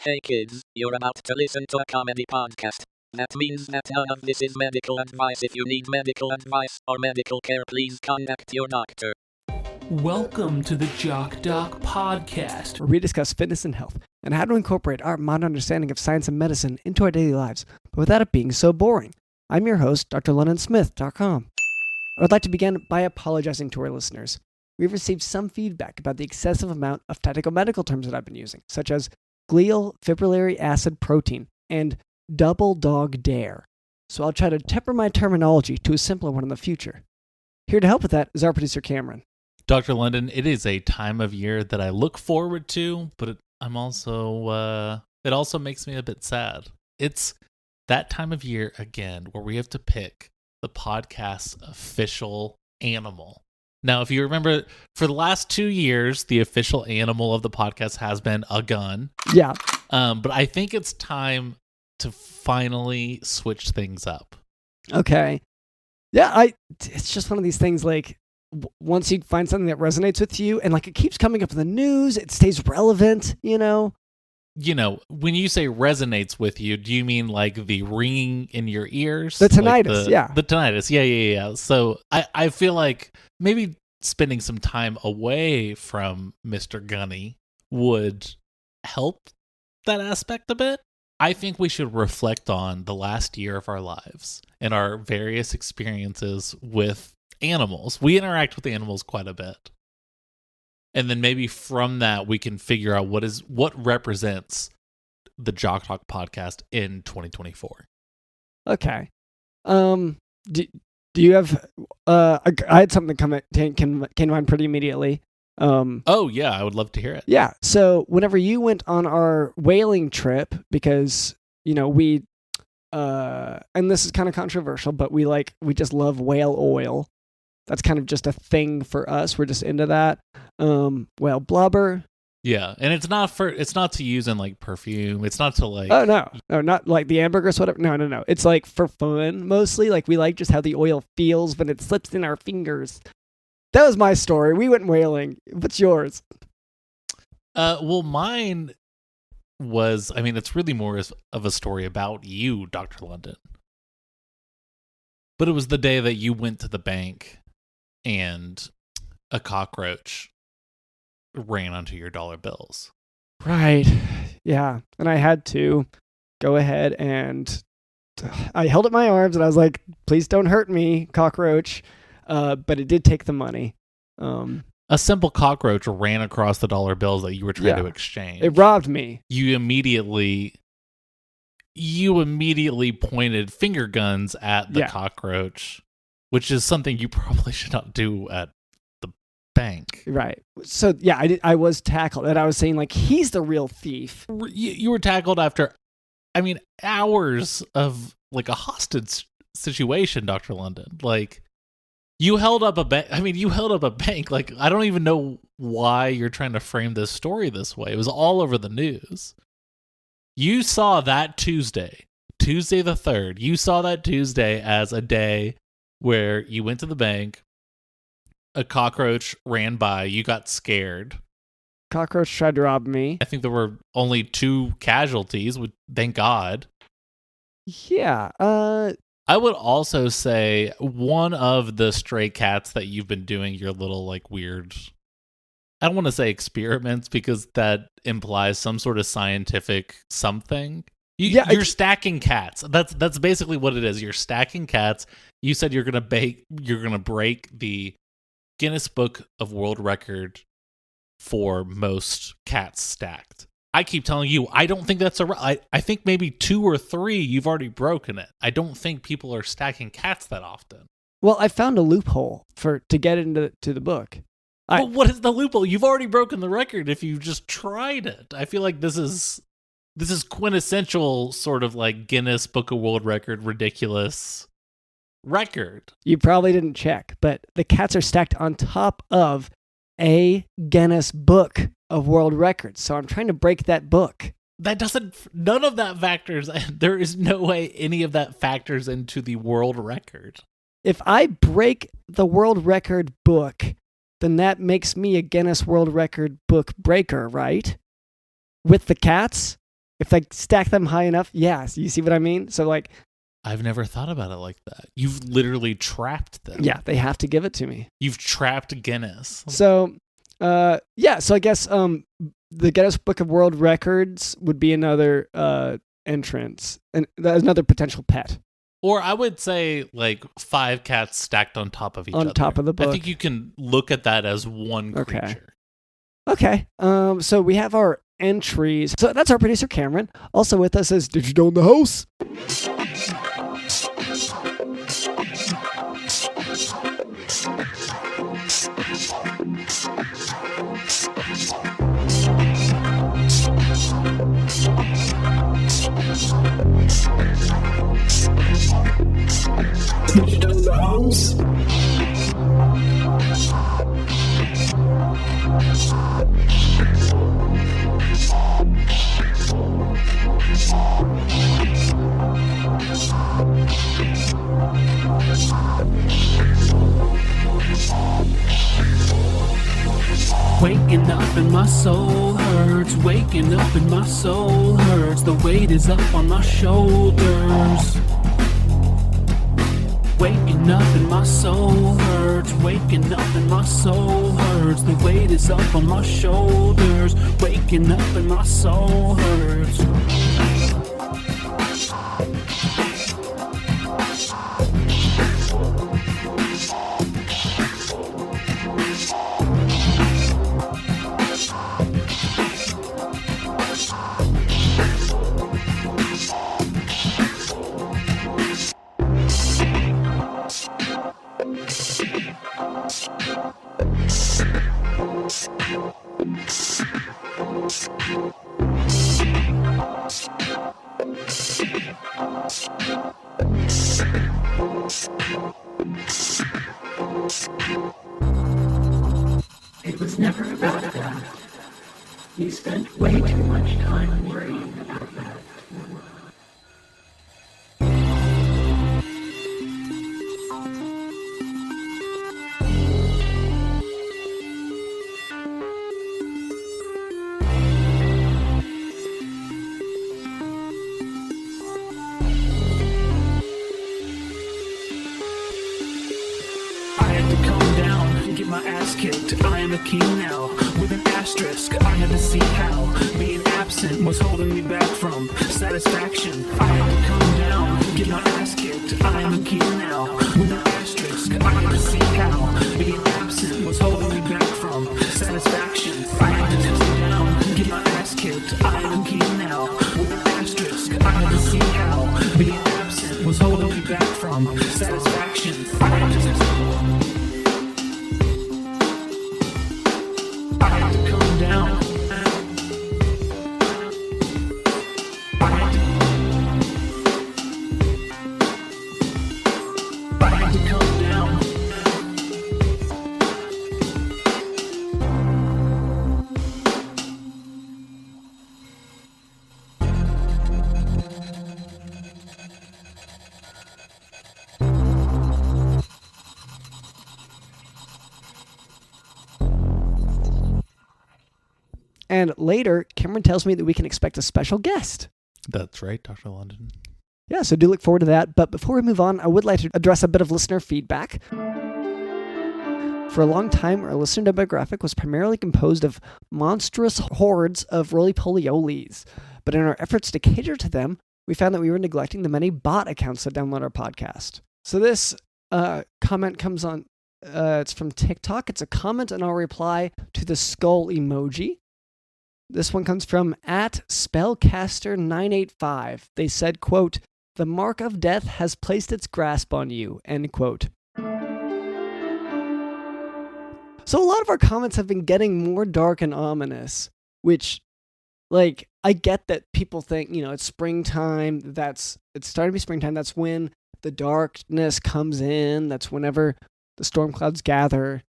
Hey kids, you're about to listen to a comedy podcast. That means that none of this is medical advice. If you need medical advice or medical care, please contact your doctor. Welcome to the Jock Doc podcast, where we discuss fitness and health and how to incorporate our modern understanding of science and medicine into our daily lives, but without it being so boring. I'm your host, drlondonsmith.com. I would like to begin by apologizing to our listeners. We've received some feedback about the excessive amount of technical medical terms that I've been using, such as glial fibrillary acid protein and double dog dare. So I'll try to temper my terminology to a simpler one in the future. Here to help with that is our producer, Cameron. Dr. London, it is a time of year that I look forward to, but I'm also, it also makes me a bit sad. It's that time of year again where we have to pick the podcast's official animal. Now, if you remember, for the last 2 years, the official animal of the podcast has been a gun. Yeah. But I think it's time to finally switch things up. Okay. Yeah, it's just one of these things, like, once you find something that resonates with you, and, like, it keeps coming up in the news, it stays relevant, you know? You know, when you say resonates with you, do you mean like the ringing in your ears? The tinnitus, like yeah. The tinnitus, yeah. So I feel like maybe spending some time away from Mr. Gunny would help that aspect a bit. I think we should reflect on the last year of our lives and our various experiences with animals. We interact with animals quite a bit. And then maybe from that, we can figure out what represents the Jock Talk podcast in 2024. Okay. Do you have? I had something came to mind pretty immediately. Oh yeah, I would love to hear it. Yeah. So whenever you went on our whaling trip, because we, and this is kind of controversial, but we just love whale oil. That's kind of just a thing for us. We're just into that. Whale blubber. Yeah, and it's not to use in like perfume. It's not to like. Oh no, not like the ambergris, whatever. No. It's like for fun mostly. Like we like just how the oil feels when it slips in our fingers. That was my story. We went whaling. What's yours? Well, mine was. I mean, it's really more of a story about you, Dr. London. But it was the day that you went to the bank and a cockroach ran onto your dollar bills. Right. Yeah. And I had to go ahead and I held up my arms and I was like, please don't hurt me, cockroach. But it did take the money. A simple cockroach ran across the dollar bills that you were trying to exchange. It robbed me. You immediately pointed finger guns at the cockroach, which is something you probably should not do at the bank. Right. So, yeah, I was tackled, and I was saying, like, he's the real thief. You were tackled after, hours of, like, a hostage situation, Dr. London. Like, you held up a bank. You held up a bank. Like, I don't even know why you're trying to frame this story this way. It was all over the news. You saw that Tuesday the 3rd, you saw that Tuesday as a day where you went to the bank, a cockroach ran by, you got scared. Cockroach tried to rob me. I think there were only 2 casualties, thank God. Yeah. I would also say one of the stray cats that you've been doing your little, like, weird... I don't want to say experiments because that implies some sort of scientific something. You're stacking cats. That's basically what it is. You're stacking cats. You said you're gonna break the Guinness Book of World Record for most cats stacked. I keep telling you, I don't think that's I think maybe 2 or 3 you've already broken it. I don't think people are stacking cats that often. Well, I found a loophole to get into the book. But what is the loophole? You've already broken the record if you just tried it. I feel like this is quintessential sort of like Guinness Book of World Record ridiculous record. You probably didn't check, but the cats are stacked on top of a Guinness Book of World Records. So I'm trying to break that book. None of that factors. There is no way any of that factors into the world record. If I break the world record book, then that makes me a Guinness World Record book breaker, right? With the cats? if I stack them high enough, yes, you see what I mean? So like, I've never thought about it like that. You've literally trapped them. yeah, they have to give it to me. You've trapped Guinness. So, so I guess the Guinness Book of World Records would be another entrance, and another potential pet. Or I would say like 5 cats stacked on top of each other. On top of the book. I think you can look at that as one creature. Okay. So we have our entries. So that's our producer, Cameron. Also with us is Digital in the house. Digital in the house. Waking up and my soul hurts. Waking up and my soul hurts. The weight is up on my shoulders. Waking up and my soul hurts. Waking up and my soul hurts. The weight is up on my shoulders. Waking up and my soul hurts. It was never about that. You spent way too much time worrying about that. I am a king now, with an asterisk. I had to see how being absent was holding me back from satisfaction. I had to come down, get my ass kicked. I am a king now, with an asterisk. I had to see how being absent was holding me back from satisfaction. I had to come down, get my ass kicked. I am a king now, with an asterisk. I had to see how being absent was holding me back from satisfaction. I had to down. I had to come down. And later, Cameron tells me that we can expect a special guest. That's right, Dr. London. Yeah, so do look forward to that. But before we move on, I would like to address a bit of listener feedback. For a long time, our listener demographic was primarily composed of monstrous hordes of roly-poly-olies. But in our efforts to cater to them, we found that we were neglecting the many bot accounts that download our podcast. So this comment comes on, it's from TikTok. It's a comment and I'll reply to the skull emoji. This one comes from @spellcaster985. They said, quote, "The mark of death has placed its grasp on you," end quote. So a lot of our comments have been getting more dark and ominous, which, like, I get that people think, it's springtime, it's starting to be springtime, that's when the darkness comes in, that's whenever the storm clouds gather.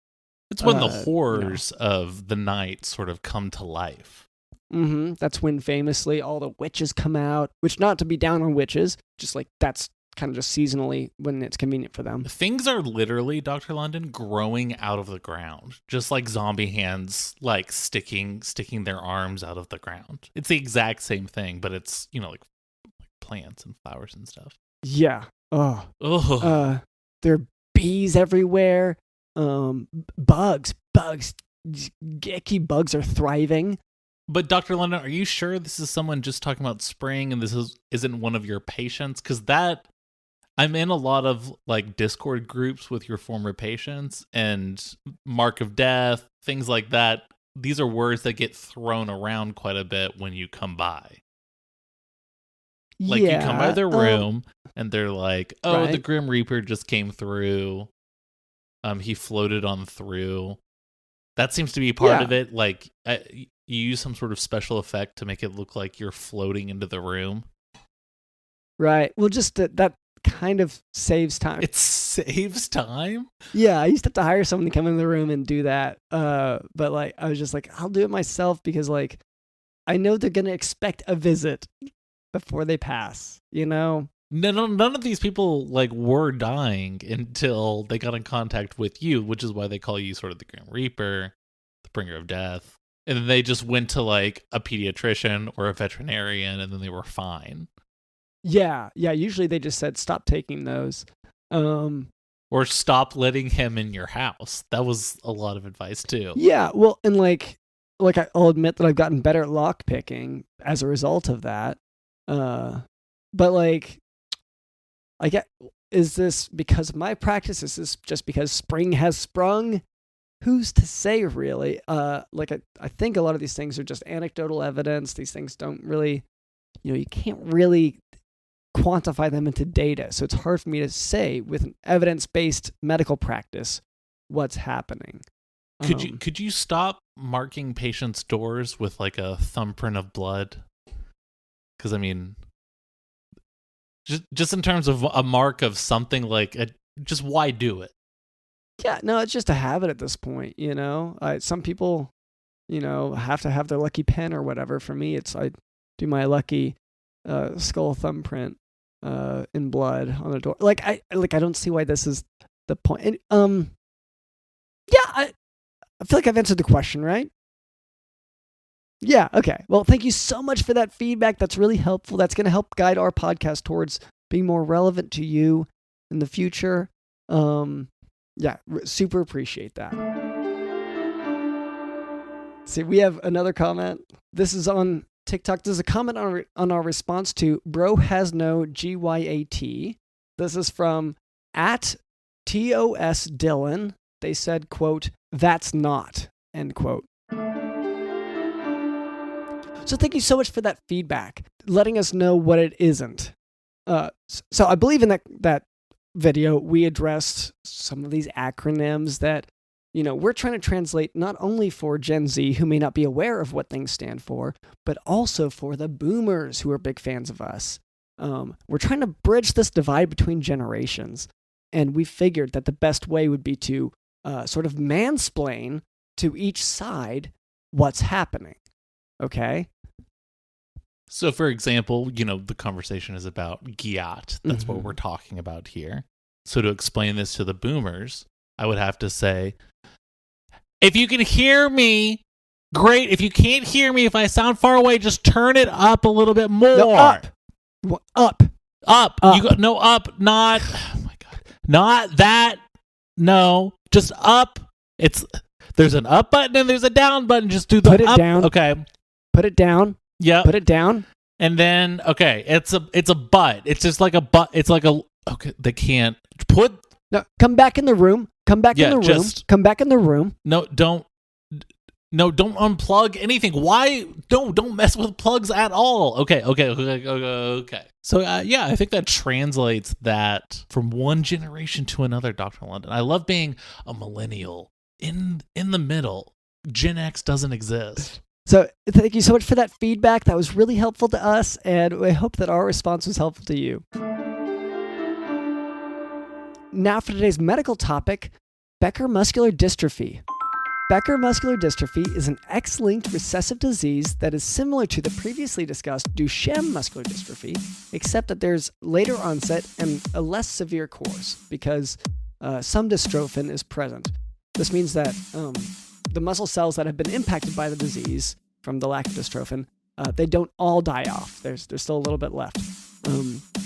It's when the horrors of the night sort of come to life. That's when famously all the witches come out, which, not to be down on witches, just like that's kind of just seasonally when it's convenient for them. Things are literally, Dr. London, growing out of the ground. Just like zombie hands, like sticking their arms out of the ground. It's the exact same thing, but it's, like plants and flowers and stuff. Yeah. Oh. Oh. There are bees everywhere. Bugs. Icky bugs are thriving. But Dr. London, are you sure this is someone just talking about spraying and this isn't one of your patients? Because I'm in a lot of like Discord groups with your former patients, and mark of death, things like that. These are words that get thrown around quite a bit when you come by. Like you come by their room and they're like, oh, right. The Grim Reaper just came through. He floated on through. That seems to be part of it. Like you use some sort of special effect to make it look like you're floating into the room. Right. Well, just that kind of saves time. It saves time? Yeah, I used to have to hire someone to come in the room and do that. But like, I was just like, I'll do it myself because like, I know they're going to expect a visit before they pass, No, none of these people like were dying until they got in contact with you, which is why they call you sort of the Grim Reaper, the bringer of death. And then they just went to like a pediatrician or a veterinarian, and then they were fine. Yeah. Usually they just said stop taking those, or stop letting him in your house. That was a lot of advice too. Yeah. Well, and like I'll admit that I've gotten better at lock picking as a result of that. But like, is this because of my practice? Is this just because spring has sprung? Who's to say, really? I think a lot of these things are just anecdotal evidence. These things don't really, you can't really quantify them into data. So it's hard for me to say with an evidence-based medical practice what's happening. Could you stop marking patients' doors with like a thumbprint of blood? Because I mean, just in terms of a mark of something, like just why do it? Yeah, no, it's just a habit at this point. Some people, have to have their lucky pen or whatever. For me, I do my lucky skull thumbprint in blood on the door. I don't see why this is the point. And, I feel like I've answered the question, right? Yeah, okay. Well, thank you so much for that feedback. That's really helpful. That's going to help guide our podcast towards being more relevant to you in the future. Super appreciate that. See, we have another comment. This is on TikTok. There's a comment on our response to Bro Has No GYAT. This is from @TOS Dylan. They said, quote, "That's not," end quote. So thank you so much for that feedback, letting us know what it isn't. So I believe in that video, we addressed some of these acronyms that, we're trying to translate not only for Gen Z, who may not be aware of what things stand for, but also for the boomers who are big fans of us. We're trying to bridge this divide between generations, and we figured that the best way would be to sort of mansplain to each side what's happening. Okay? So, for example, the conversation is about Gyat. That's what we're talking about here. So to explain this to the boomers, I would have to say, if you can hear me, great. If you can't hear me, if I sound far away, just turn it up a little bit more. No, up. You got no up, not, oh my God, not that. No, just up. There's an up button and there's a down button. Just do the Put it up. down. Okay. Put it down. Yeah. Put it down. And then, okay, it's a butt. It's just like a butt. It's like okay, they can't put. No, come back in the room. Come back in the room. Come back in the room. No, don't unplug anything. Why? Don't mess with plugs at all. Okay. So, I think that translates that from one generation to another, Dr. London. I love being a millennial in the middle. Gen X doesn't exist. So thank you so much for that feedback. That was really helpful to us, and I hope that our response was helpful to you. Now for today's medical topic, Becker Muscular Dystrophy. Becker Muscular Dystrophy is an X-linked recessive disease that is similar to the previously discussed Duchenne muscular dystrophy, except that there's later onset and a less severe course because some dystrophin is present. This means that the muscle cells that have been impacted by the disease from the lack of dystrophin, they don't all die off. There's still a little bit left.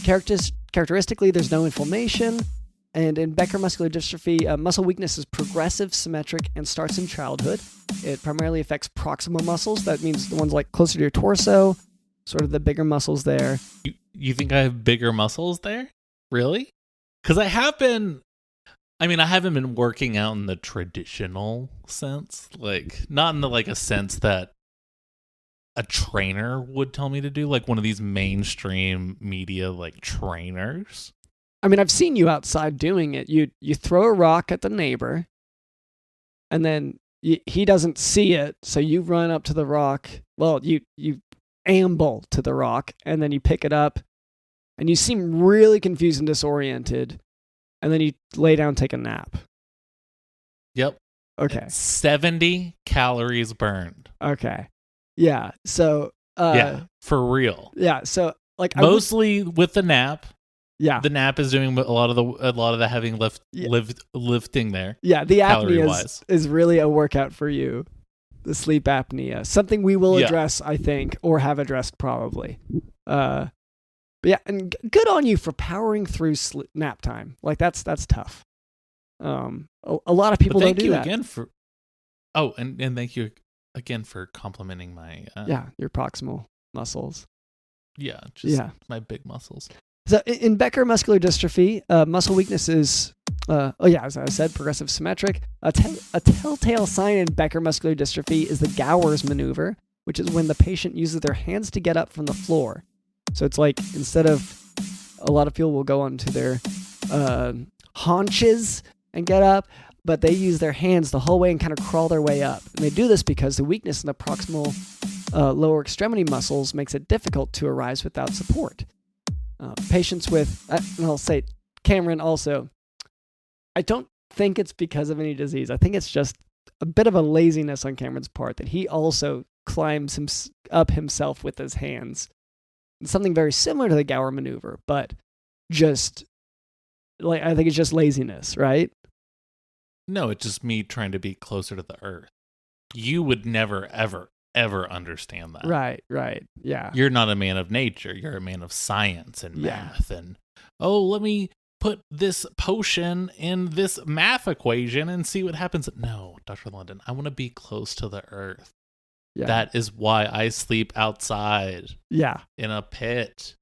Characteristically, there's no inflammation. And in Becker muscular dystrophy, muscle weakness is progressive, symmetric, and starts in childhood. It primarily affects proximal muscles. That means the ones like closer to your torso, sort of the bigger muscles there. You think I have bigger muscles there? Really? Because I haven't been working out in the traditional sense. Like, not in the, like, a sense that a trainer would tell me to do, like one of these mainstream media, like, trainers. I mean, I've seen you outside doing it. You throw a rock at the neighbor, and then he doesn't see it, so you run up to the rock. Well, you amble to the rock, and then you pick it up, and you seem really confused and disoriented, and then you lay down and take a nap. Yep. Okay. 70 calories burned. Okay. Yeah. So. Yeah, for real. Yeah. So, like, mostly with the nap. Yeah, the nap is doing a lot of the heavy lifting there. Yeah, the apnea is really a workout for you. The sleep apnea, something we will address, I think, or have addressed probably. But yeah, and good on you for powering through nap time. Like that's tough. A lot of people don't do that. And thank you again for complimenting my your proximal muscles. My big muscles. So in Becker muscular dystrophy, muscle weakness is, as I said, progressive symmetric. A telltale sign in Becker muscular dystrophy is the Gowers maneuver, which is when the patient uses their hands to get up from the floor. So it's like instead of a lot of people will go onto their haunches and get up, but they use their hands the whole way and kind of crawl their way up. And they do this because the weakness in the proximal lower extremity muscles makes it difficult to arise without support. Patients with, and I'll say, Cameron also, I don't think it's because of any disease. I think it's just a bit of a laziness on Cameron's part that he also climbs up himself with his hands. It's something very similar to the Gower maneuver, but just, like, I think it's just laziness, right? No, it's just me trying to be closer to the earth. You would never, ever understand that. Right. Yeah. You're not a man of nature. You're a man of science and math. And, let me put this potion in this math equation and see what happens. No, Dr. London, I want to be close to the earth. Yeah. That is why I sleep outside. Yeah. In a pit.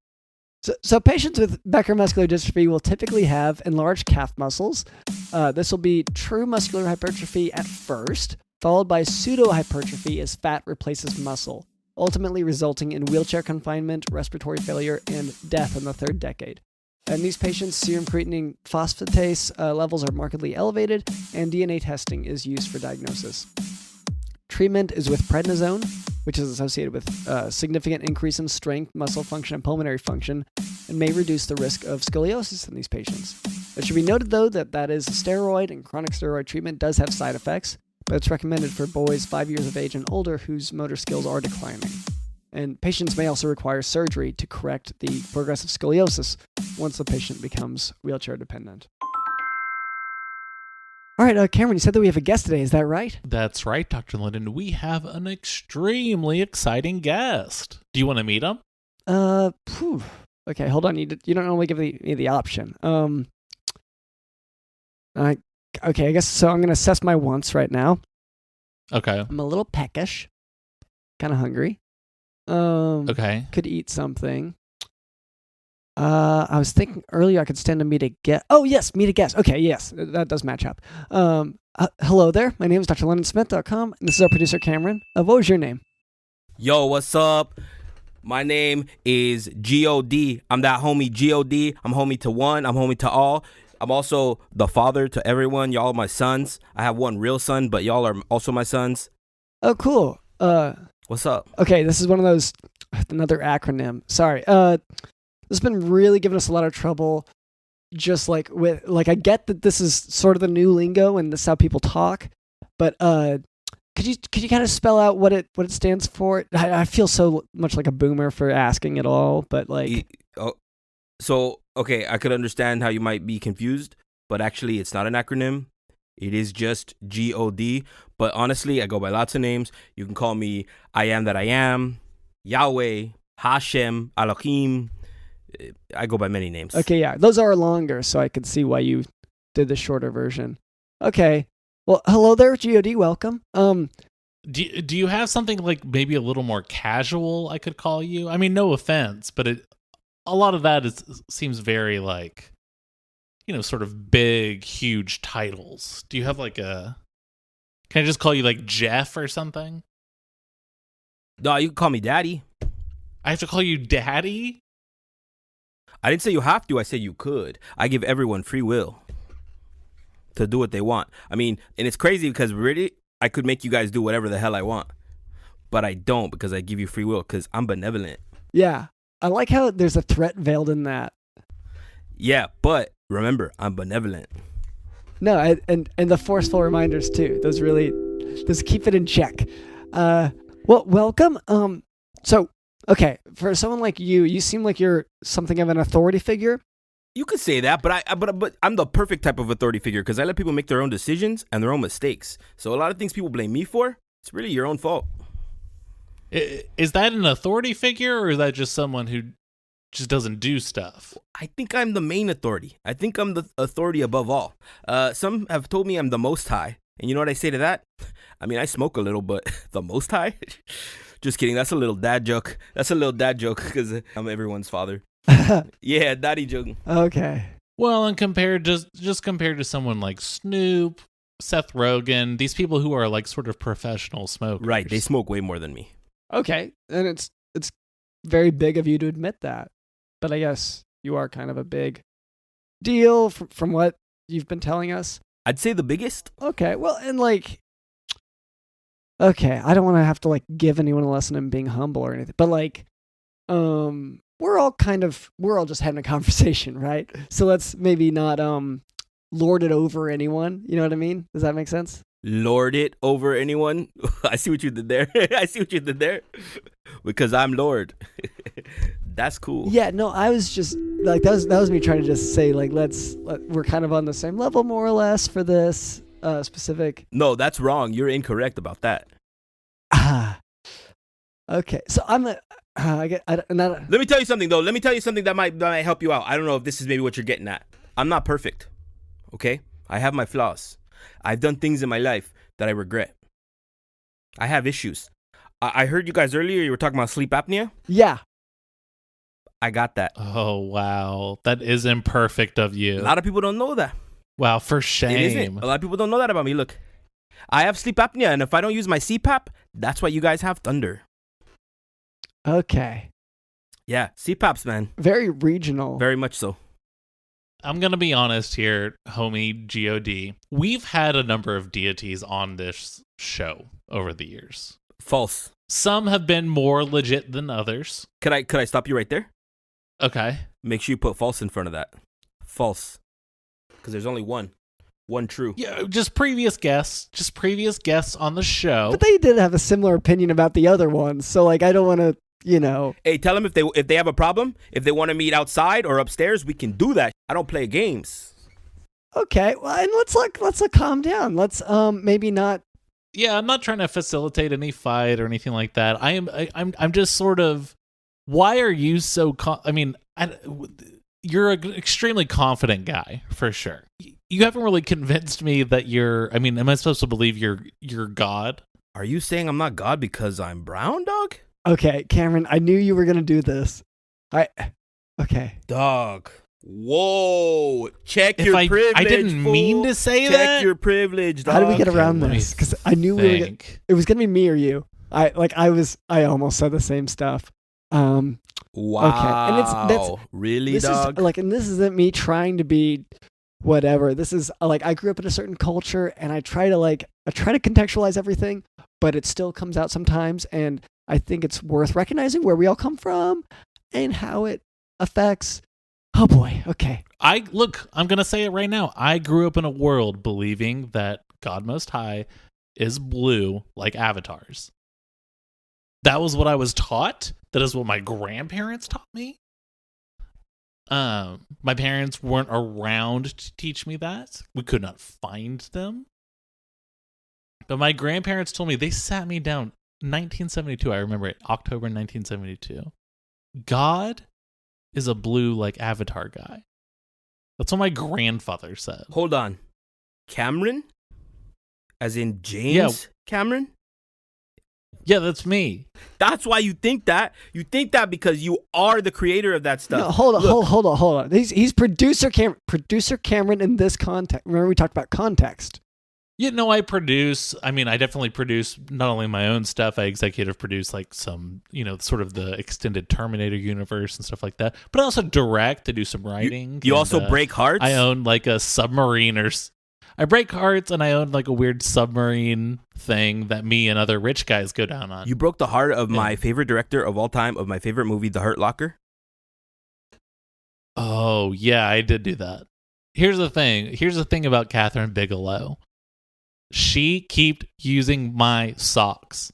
So patients with Becker muscular dystrophy will typically have enlarged calf muscles. This will be true muscular hypertrophy at first, followed by pseudo-hypertrophy as fat replaces muscle, ultimately resulting in wheelchair confinement, respiratory failure, and death in the third decade. In these patients, serum creatinine phosphatase levels are markedly elevated, and DNA testing is used for diagnosis. Treatment is with prednisone, which is associated with significant increase in strength, muscle function, and pulmonary function, and may reduce the risk of scoliosis in these patients. It should be noted, though, that is a steroid, and chronic steroid treatment does have side effects, but it's recommended for boys 5 years of age and older whose motor skills are declining. And patients may also require surgery to correct the progressive scoliosis once the patient becomes wheelchair dependent. All right, Cameron, you said that we have a guest today. Is that right? That's right, Dr. Linden. We have an extremely exciting guest. Do you want to meet him? Okay, hold on. You don't normally give me the option. Okay, I guess so. I'm going to assess my wants right now. Okay. I'm a little peckish, kind of hungry. Okay. Could eat something. I was thinking earlier I could stand to meet a guest. Oh, yes, meet a guest. Okay, yes, that does match up. Hello there. My name is drlondonsmith.com, and this is our producer, Cameron. What was your name? Yo, what's up? My name is G.O.D. I'm that homie G.O.D. I'm homie to one. I'm homie to all. I'm also the father to everyone. Y'all are my sons. I have one real son, but y'all are also my sons. Oh, cool. What's up? Okay, this is one of those, another acronym. Sorry. This has been really giving us a lot of trouble. Just I get that this is sort of the new lingo and this is how people talk, but could you kind of spell out what it stands for? I feel so much like a boomer for asking it all, but like. So okay, I could understand how you might be confused, but actually, it's not an acronym. It is just God. But honestly, I go by lots of names. You can call me I Am That I Am, Yahweh, Hashem, Elohim. I go by many names. Okay, yeah, those are longer, so I could see why you did the shorter version. Okay, well, hello there, God. Welcome. Do you have something like maybe a little more casual I could call you? I mean, no offense, but a lot of that seems very like, sort of big, huge titles. Do you have like can I just call you like Jeff or something? No, you can call me Daddy. I have to call you Daddy? I didn't say you have to. I said you could. I give everyone free will to do what they want. I mean, and it's crazy because really, I could make you guys do whatever the hell I want. But I don't because I give you free will because I'm benevolent. Yeah. I like how there's a threat veiled in that. Yeah, but remember, I'm benevolent. No, and the forceful reminders too. Those keep it in check. Well, welcome. So, okay, for someone like you seem like you're something of an authority figure. You could say that, but I'm the perfect type of authority figure because I let people make their own decisions and their own mistakes. So a lot of things people blame me for, it's really your own fault. Is that an authority figure, or is that just someone who just doesn't do stuff? I think I'm the main authority. I think I'm the authority above all. Some have told me I'm the most high. And you know what I say to that? I mean, I smoke a little, but the most high? Just kidding. That's a little dad joke. That's a little dad joke because I'm everyone's father. Yeah, daddy joke. Okay. Well, and compared to someone like Snoop, Seth Rogen, these people who are like sort of professional smokers. Right. They smoke way more than me. Okay. And it's very big of you to admit that. But I guess you are kind of a big deal from what you've been telling us. I'd say the biggest. Okay. Well, and like, okay, I don't want to have to like give anyone a lesson in being humble or anything, but like, we're all just having a conversation, right? So let's maybe not lord it over anyone. You know what I mean? Does that make sense? Lord it over anyone? I see what you did there. I see what you did there. Because I'm Lord. That's cool. Yeah, no, I was just like that was me trying to just say like we're kind of on the same level more or less for this specific. No, that's wrong. You're incorrect about that. Okay. So I'm Let me tell you something though. Let me tell you something that might help you out. I don't know if this is maybe what you're getting at. I'm not perfect. Okay? I have my flaws. I've done things in my life that I regret. I have issues. I heard you guys earlier, you were talking about sleep apnea. Yeah. I got that. Oh, wow. That is imperfect of you. A lot of people don't know that. Wow, for shame. It isn't. A lot of people don't know that about me. Look, I have sleep apnea, and if I don't use my CPAP, that's why you guys have thunder. Okay. Yeah, CPAPs, man. Very regional. Very much so. I'm going to be honest here, homie God. We've had a number of deities on this show over the years. False. Some have been more legit than others. Could I stop you right there? Okay. Make sure you put false in front of that. False. Because there's only one true. Yeah, just previous guests on the show. But they did have a similar opinion about the other ones, so like I don't want to, Hey, tell them if they have a problem, if they want to meet outside or upstairs, we can do that. I don't play games. Okay, well, and let's calm down. Let's maybe not. Yeah, I'm not trying to facilitate any fight or anything like that. I'm just sort of. Why are you so? You're an extremely confident guy for sure. You haven't really convinced me that you're. I mean, am I supposed to believe you're God? Are you saying I'm not God because I'm brown, dog? Okay, Cameron, I knew you were gonna do this. Okay. Dog. Whoa. Check your privilege. I didn't mean to say that. Check your privilege, dog. How do we get around this? Because I knew it was gonna be me or you. I almost said the same stuff. Wow. Okay. And really, this dog? And this isn't me trying to be whatever. This is like I grew up in a certain culture and I try to contextualize everything, but it still comes out sometimes, and I think it's worth recognizing where we all come from and how it affects. Oh boy. Okay. I'm going to say it right now. I grew up in a world believing that God Most High is blue like avatars. That was what I was taught. That is what my grandparents taught me. My parents weren't around to teach me that. We could not find them. But my grandparents told me, they sat me down 1972. I remember it, October 1972. God is a blue like avatar guy. That's what my grandfather said. Hold on. Cameron? As in James Cameron? Yeah, that's me. That's why you think that. You think that because you are the creator of that stuff. No, hold on. He's producer Cameron in this context. Remember we talked about context. I definitely produce not only my own stuff, I executive produce like some, sort of the extended Terminator universe and stuff like that. But I also direct to do some writing. You also break hearts? I own like a submarine I break hearts and I own like a weird submarine thing that me and other rich guys go down on. You broke the heart of my favorite director of all time of my favorite movie, The Hurt Locker. Oh, yeah, I did do that. Here's the thing about Catherine Bigelow. She kept using my socks.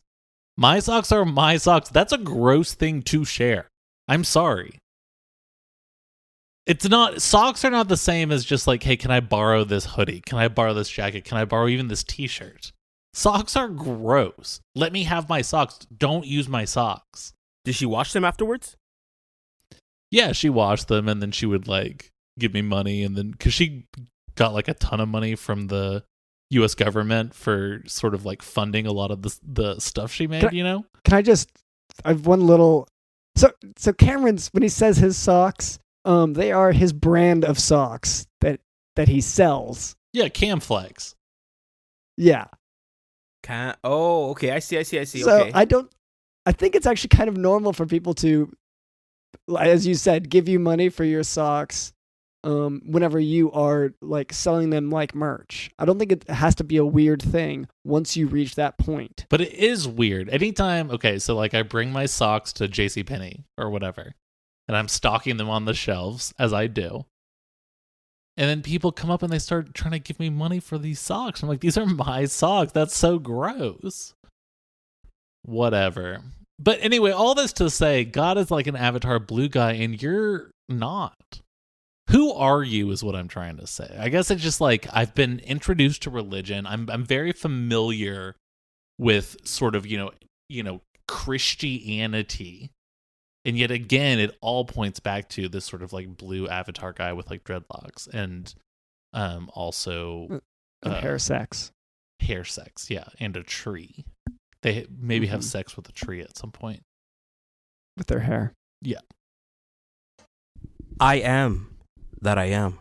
My socks are my socks. That's a gross thing to share. I'm sorry. Socks are not the same as just like, hey, can I borrow this hoodie? Can I borrow this jacket? Can I borrow even this t-shirt? Socks are gross. Let me have my socks. Don't use my socks. Did she wash them afterwards? Yeah, she washed them and then she would like give me money and then, cause she got like a ton of money from the U.S. government for sort of like funding a lot of the stuff she made, Can I have one little, so Cameron's, when he says his socks, they are his brand of socks that he sells. Yeah, Camflex. Yeah. Okay. I see. So okay. I think it's actually kind of normal for people to, as you said, give you money for your socks whenever you are like selling them like merch. I don't think it has to be a weird thing once you reach that point. But it is weird. Anytime, okay, so like I bring my socks to JCPenney or whatever, and I'm stocking them on the shelves, as I do. And then people come up and they start trying to give me money for these socks. I'm like, these are my socks. That's so gross. Whatever. But anyway, all this to say, God is like an avatar blue guy, and you're not. Who are you is what I'm trying to say. I guess it's just like I've been introduced to religion. I'm very familiar with sort of, Christianity. And yet again, it all points back to this sort of like blue avatar guy with like dreadlocks and also hair sex. Hair sex, yeah, and a tree. They maybe have sex with a tree at some point. With their hair. Yeah. I am that I am.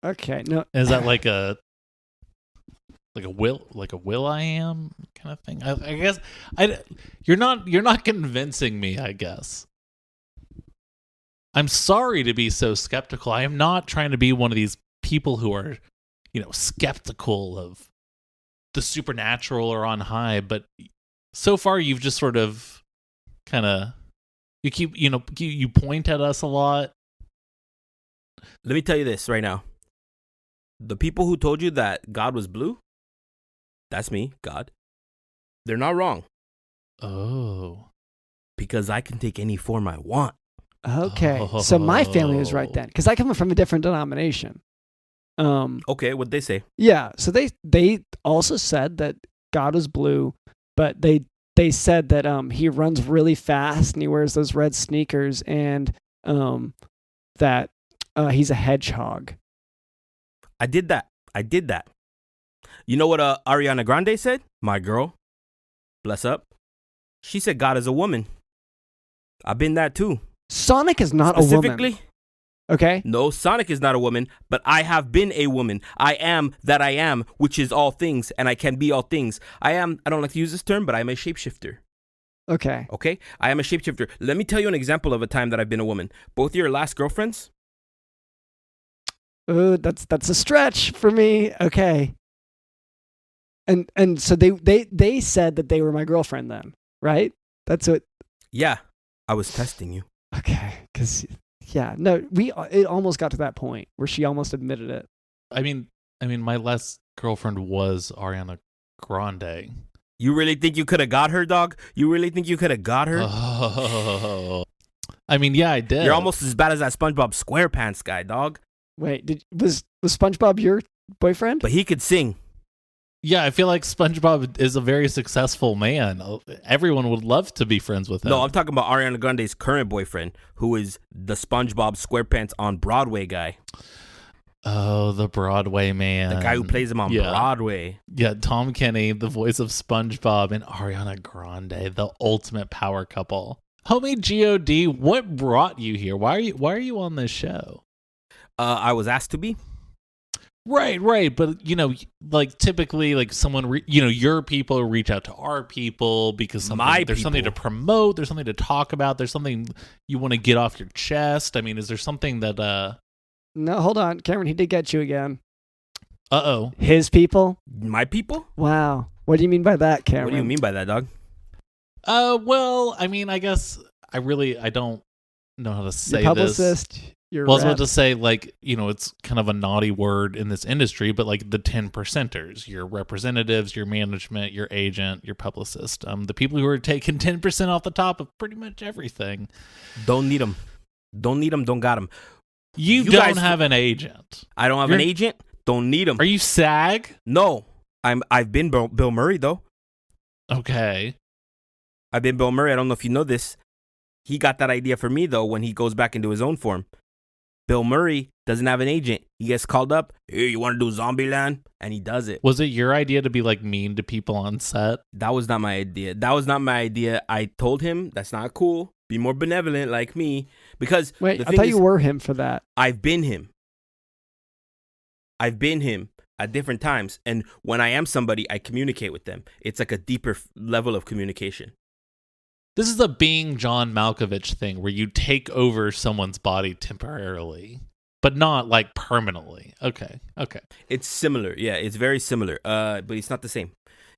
Okay, no. Is that like a will I am kind of thing? I guess you're not convincing me, I guess. I'm sorry to be so skeptical. I am not trying to be one of these people who are, skeptical of the supernatural or on high, but so far you've just sort of kind of you point at us a lot. Let me tell you this right now. The people who told you that God was blue, that's me, God. They're not wrong. Oh. Because I can take any form I want. Okay. So my family is right then. Because I come from a different denomination. Okay, what'd they say? Yeah. So they also said that God was blue, but they said that he runs really fast and he wears those red sneakers and that he's a hedgehog. I did that. You know what Ariana Grande said? My girl. Bless up. She said God is a woman. I've been that too. Sonic is not a woman. Specifically. Okay? No, Sonic is not a woman, but I have been a woman. I am that I am, which is all things, and I can be all things. I don't like to use this term, but I'm a shapeshifter. Okay. Okay? I am a shapeshifter. Let me tell you an example of a time that I've been a woman. Both your last girlfriends? Oh, that's a stretch for me. Okay. And so they said that they were my girlfriend then, right? That's what. Yeah, I was testing you. Okay, because it almost got to that point where she almost admitted it. I mean, my last girlfriend was Ariana Grande. You really think you could have got her, dog? You really think you could have got her? Oh. I mean, yeah, I did. You're almost as bad as that SpongeBob SquarePants guy, dog. Wait, was SpongeBob your boyfriend? But he could sing. Yeah, I feel like SpongeBob is a very successful man. Everyone would love to be friends with him. No, I'm talking about Ariana Grande's current boyfriend, who is the SpongeBob SquarePants on Broadway guy. Oh, the Broadway man. The guy who plays him on Broadway. Yeah, Tom Kenny, the voice of SpongeBob, and Ariana Grande, the ultimate power couple. Homie G.O.D., what brought you here? Why are you on this show? I was asked to be. Right. But, like typically, like someone, your people reach out to our people because there's something to promote. There's something to talk about. There's something you want to get off your chest. I mean, is there something that... No, hold on. Cameron, he did get you again. Uh-oh. His people? My people? Wow. What do you mean by that, Cameron? What do you mean by that, dog? Well, I mean, I guess I don't know how to say your publicist, this. Your well, I was rep. about to say, like, it's kind of a naughty word in this industry, but like the 10%ers, your representatives, your management, your agent, your publicist, the people who are taking 10% off the top of pretty much everything. Don't need them. Don't got them. You don't guys have an agent. I don't have an agent. Don't need him. Are you SAG? No, I've been Bill Murray though. Okay. I've been Bill Murray. I don't know if you know this. He got that idea for me though when he goes back into his own form. Bill Murray doesn't have an agent. He gets called up. Hey, you want to do Zombieland? And he does it. Was it your idea to be like mean to people on set? That was not my idea. I told him that's not cool. Be more benevolent like me. Because wait, I thought you were him for that. I've been him at different times. And when I am somebody, I communicate with them. It's like a deeper level of communication. This is a being John Malkovich thing where you take over someone's body temporarily, but not like permanently. Okay. It's similar. Yeah, it's very similar. But it's not the same.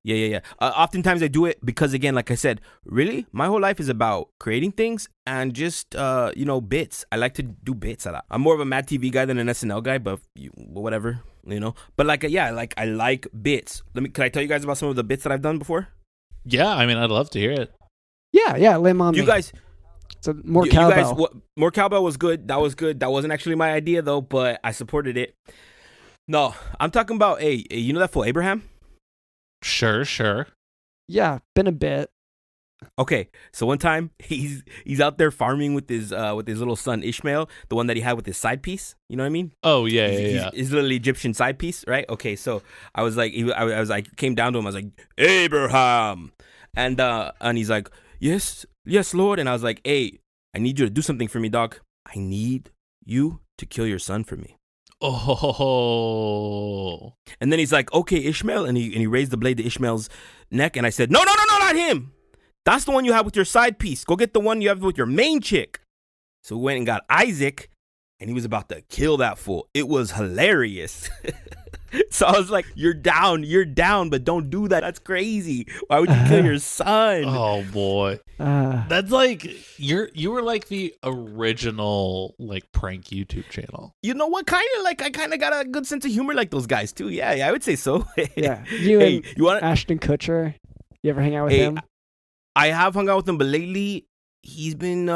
Yeah. Oftentimes I do it because, again, like I said, really, my whole life is about creating things and just, bits. I like to do bits a lot. I'm more of a Mad TV guy than an SNL guy, but whatever, But I like bits. Can I tell you guys about some of the bits that I've done before? Yeah, I mean, I'd love to hear it. Yeah, lay on me. You guys... So more cowbell. More cowbell was good. That was good. That wasn't actually my idea, though, but I supported it. No, I'm talking about, you know that fool Abraham? Sure. Yeah, been a bit. Okay, so one time he's out there farming with his little son Ishmael, the one that he had with his side piece. You know what I mean? Oh yeah. His little Egyptian side piece, right? Okay, so I was like, I came down to him. I was like, Abraham, and he's like, yes, Lord. And I was like, hey, I need you to do something for me, dog. I need you to kill your son for me. Oh. And then he's like, okay, Ishmael, and he raised the blade to Ishmael's neck, and I said, no, not him. That's the one you have with your side piece. Go get the one you have with your main chick. So we went and got Isaac, and he was about to kill that fool. It was hilarious. So I was like, you're down, but don't do that. That's crazy. Why would you kill your son? Oh boy. That's like you were like the original like prank YouTube channel. You know what? I kind of got a good sense of humor like those guys too. Yeah, I would say so. Yeah. You want Ashton Kutcher? You ever hang out with him? I have hung out with him, but lately he's been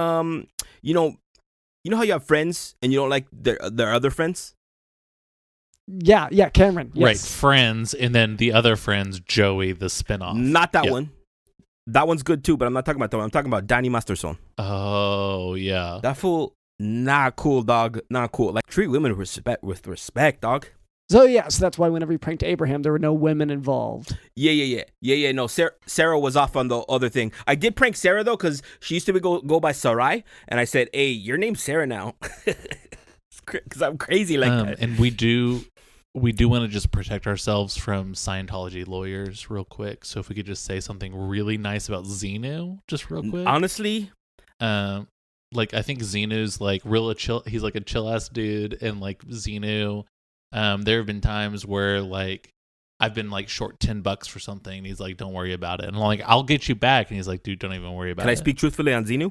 you know how you have friends and you don't like their other friends? Yeah, Cameron. Yes. Right, Friends, and then the other friends, Joey, the spinoff. Not that one. That one's good too, but I'm not talking about that one. I'm talking about Danny Masterson. Oh, yeah. That fool, not cool, dog. Not cool. Like, treat women with respect, dog. So that's why whenever you pranked Abraham, there were no women involved. Yeah. No, Sarah was off on the other thing. I did prank Sarah, though, because she used to go by Sarai, and I said, hey, your name's Sarah now. Because I'm crazy like that. And we do want to just protect ourselves from Scientology lawyers real quick. So if we could just say something really nice about Xenu, just real quick. Honestly, like I think Xenu's like real chill. He's like a chill ass dude, and like Xenu, there have been times where like I've been like short $10 for something, and he's like, "Don't worry about it," and I'm like, "I'll get you back," and he's like, "Dude, don't even worry about it." Can I speak truthfully on Xenu?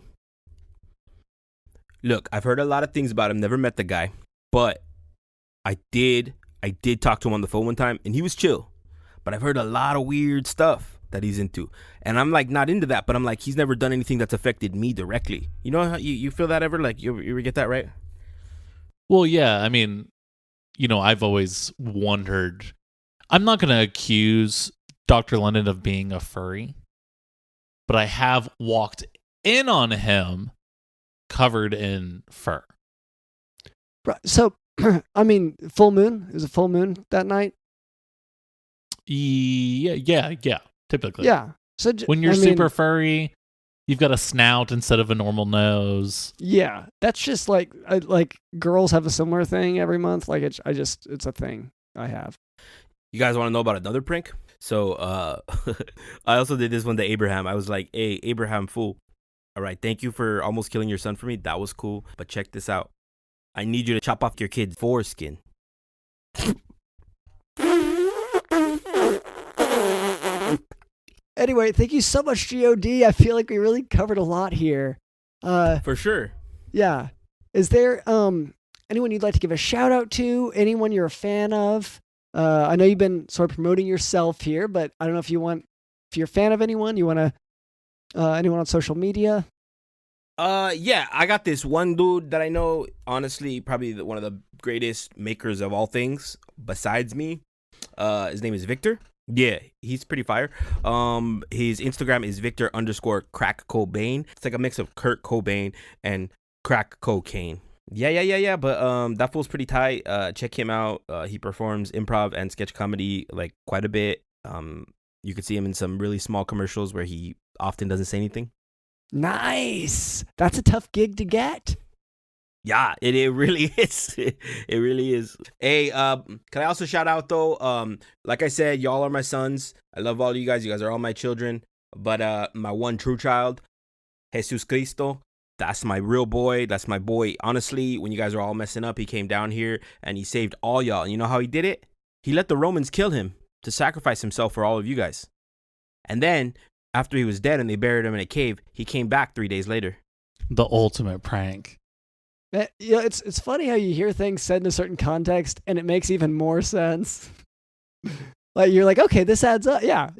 Look, I've heard a lot of things about him. Never met the guy, but I did talk to him on the phone one time, and he was chill. but I've heard a lot of weird stuff that he's into. And I'm like not into that, but I'm like, he's never done anything that's affected me directly. You know how you feel that ever? Like you ever get that, right? Well, yeah, I mean, I've always wondered. I'm not going to accuse Dr. London of being a furry, but I have walked in on him covered in fur. So, I mean, full moon? It was a full moon that night? Yeah, typically. Yeah. So when you're super furry, you've got a snout instead of a normal nose. Yeah, that's just like girls have a similar thing every month. Like it's a thing I have. You guys want to know about another prank? So I also did this one to Abraham. I was like, hey, Abraham, fool. All right, thank you for almost killing your son for me. That was cool. But check this out. I need you to chop off your kid's foreskin. Anyway, thank you so much, God. I feel like we really covered a lot here. For sure. Yeah. Is there anyone you'd like to give a shout out to? Anyone you're a fan of? I know you've been sort of promoting yourself here, but I don't know if you're a fan of anyone, you want to anyone on social media? Yeah, I got this one dude that I know, honestly, probably one of the greatest makers of all things besides me. His name is Victor. Yeah, he's pretty fire. His Instagram is Victor_crack Cobain. It's like a mix of Kurt Cobain and crack cocaine. Yeah. But that fool's pretty tight. Check him out. He performs improv and sketch comedy like quite a bit. You could see him in some really small commercials where he often doesn't say anything. Nice. That's a tough gig to get. Yeah, it really is. It really is. Hey, can I also shout out though? Like I said, y'all are my sons. I love all of you guys. You guys are all my children. But my one true child, Jesus Cristo, that's my real boy. That's my boy. Honestly, when you guys are all messing up, he came down here and he saved all y'all. And you know how he did it? He let the Romans kill him to sacrifice himself for all of you guys. And then after he was dead and they buried him in a cave, he came back 3 days later. The ultimate prank. Yeah, it's funny how you hear things said in a certain context and it makes even more sense. Like you're like, okay, this adds up. Yeah.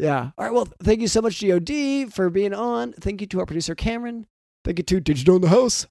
All right, well, thank you so much, God, for being on. Thank you to our producer, Cameron. Thank you to Digital in the House.